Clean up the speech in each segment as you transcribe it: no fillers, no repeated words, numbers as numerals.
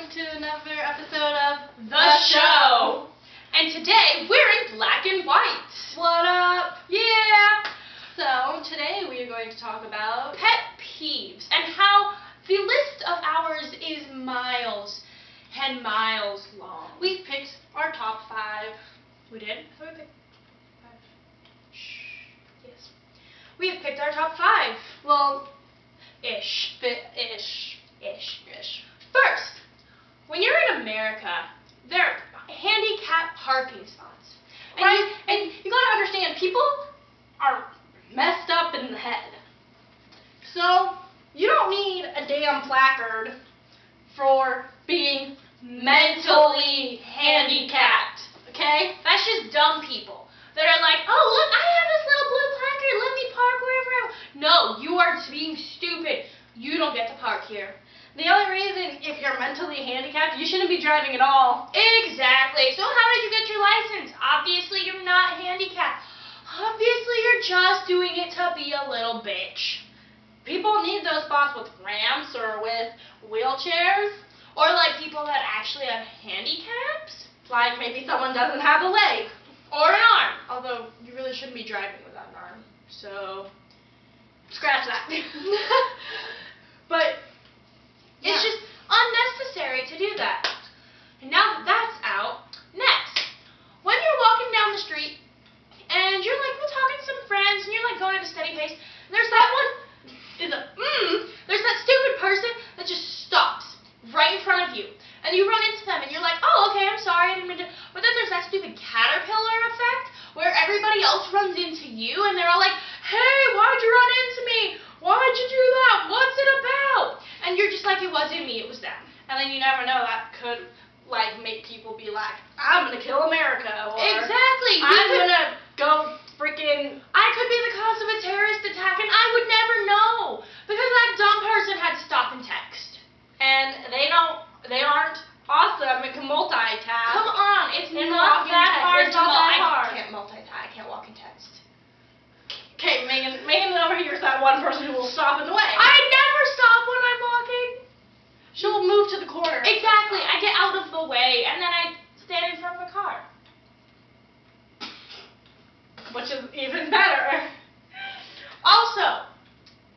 welcome to another episode of The Show. And today we're in black and white. What up? Yeah. So today we are going to talk about Pet peeves and how the list of ours is miles and miles long. we picked our top 5. We did? Who we picked? 5. Shh. Yes. We have picked our top 5. Well, Ish. ish. First, when you're in America, there are handicapped parking spots. And you gotta understand, people are messed up in the head. So you don't need a damn placard for being mentally handicapped. Okay? That's just dumb people that are like, oh, look, I have this little blue placard. Let me park wherever I want. No, you are being stupid. You don't get to park here. The only reason, if you're mentally handicapped, you shouldn't be driving at all. Exactly. So how did you get your license? Obviously, you're not handicapped. Obviously, you're just doing it to be a little bitch. People need those spots with ramps or with wheelchairs. Or like people that actually have handicaps. Like maybe someone doesn't have a leg. Or an arm. Although you really shouldn't be driving without an arm. So, scratch that. But it's just unnecessary to do that. And now that that's out, next, when you're walking down the street and you're like, we're talking to some friends and you're like going at a steady pace, and there's that there's that stupid person that just stops right in front of you. And you run into them and you're like, oh, okay, I'm sorry, I didn't mean to. But then there's that stupid caterpillar effect where everybody else runs into you and they're all like, hey, why'd you run into me? Why'd you do that? What's it about? And you're just like, it wasn't me, it was them. And then you never know, that could like make people be like, I'm gonna kill America, or Exactly. I'm gonna go freaking. I could be the cause of a terrorist attack and I would never know because that dumb person had to stop and text. And they aren't awesome and can multitask. Come on, it's And not walking that text. hard It's to not that hard. I can't multitask. I can't walk and text. Okay, Megan over here is that one person who will stop in the way. I never stop when I'm walking. She'll move to the corner. Exactly. I get out of the way and then I stand in front of a car. Which is even better. Also,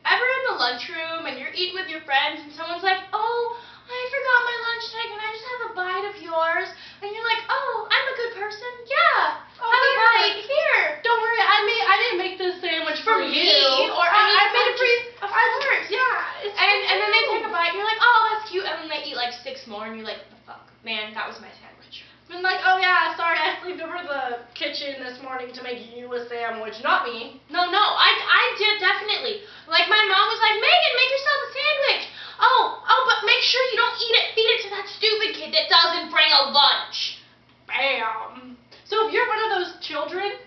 ever in the lunchroom and you're eating with your friends and someone's like, oh, I forgot my lunch today. Can I just have a bite of yours? And you're like, oh, I'm a good person. Yeah. Oh, have a here. bite. Here. Don't worry, I didn't make this sandwich For for me, you. or I made it for you. Of course. Yeah. It's And then they take a bite and you're like, oh, that's cute. And then they eat like 6 more and you're like, the fuck? Man, that was my sandwich. been like, oh yeah, sorry, I slept over the kitchen this morning to make you a sandwich, not me. No, I did definitely. Like my mom was like, Megan, make yourself a sandwich. Oh, but make sure you don't eat it. Feed it to that stupid kid that doesn't bring a lunch. Bam. So if you're one of those children,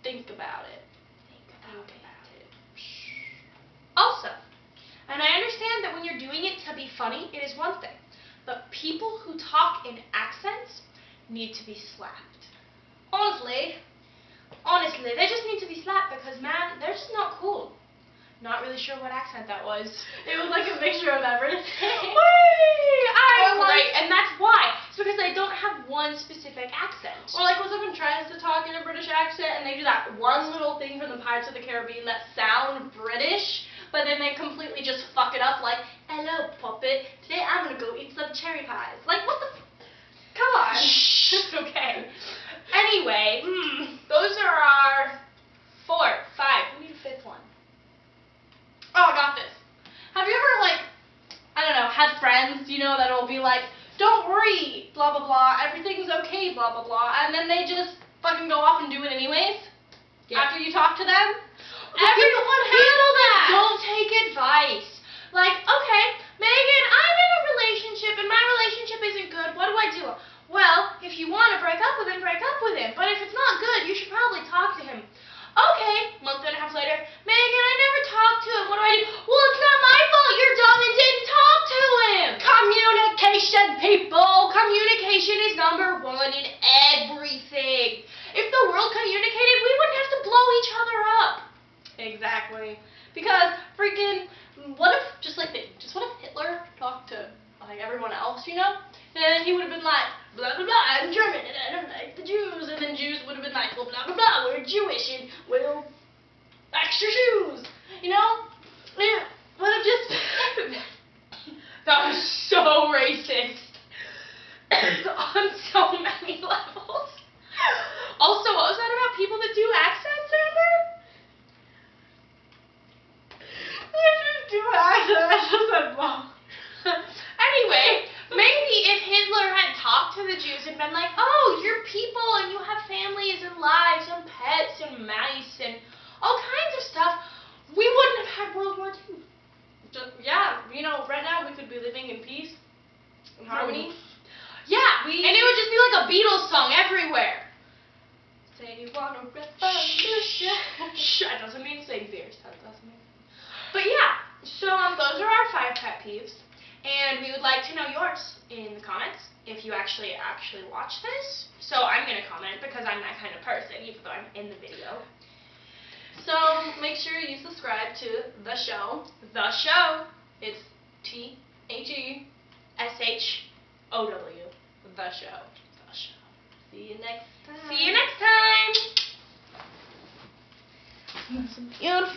think about it. Think about it. Also, and I understand that when you're doing it to be funny, it is one thing. But people who talk in accents need to be slapped. Honestly, they just need to be slapped because, man, they're just not cool. Not really sure what accent that was. It was like a mixture of everything. Right, and that's why. It's because they don't have one specific accent. Or like when someone tries to talk in a British accent and they do that one little thing from the Pirates of the Caribbean that sound British, but then they completely just fuck it up like, hello, puppet, today I'm gonna go eat some cherry pies. Like, what the come on. Shh. Okay. Anyway, those are our 4, 5. We need a 5th one. Oh, I got this. Have you ever, like, I don't know, had friends, that'll be like, don't worry, blah, blah, blah, everything's okay, blah, blah, blah, and then they just fucking go off and do it anyways? Yeah. After you talk to them? Everyone people that don't take advice. Like, okay, Megan, I'm in a relationship and my relationship isn't good. What do I do? Well, if you want to break up with him, break up with him. But if it's not good, you should probably talk to him. Okay, month and a half later, Megan, I never talked to him. What do I do? Well, it's not my fault. You're dumb and didn't talk to him. Communication, people! Communication is number 1 in everything. If the world communicated, we wouldn't have to blow each other up. Exactly. Because freaking, what if Hitler talked to like everyone else, then he would have been like, blah, blah, blah, I'm German, and I don't like the Jews. And then Jews would have been like, well, blah, blah, blah, we're Jewish, and we'll extra shoes. You know? It would have just... That was so racist. On so many levels. Also, what was that about people that do accents, Amber? I just do accents. I said, well. Anyway, maybe if Hitler had talked to the Jews and been like, oh, you're people and you have families and lives and pets and mice and all kinds of stuff, we wouldn't have had World War II. Yeah, you know, right now we could be living in peace and harmony. Yeah, and it would just be like a Beatles song everywhere. Say you want a revolution. Shh, that doesn't mean say beers. That doesn't mean. But yeah, so those are our 5 pet peeves, and we would like to know yours in the comments if you actually watch this. So I'm gonna comment because I'm that kind of person, even though I'm in the video. So make sure you subscribe to the show. The show. It's THESHOW. The show. The show. See you next time. See you next time. Beautiful.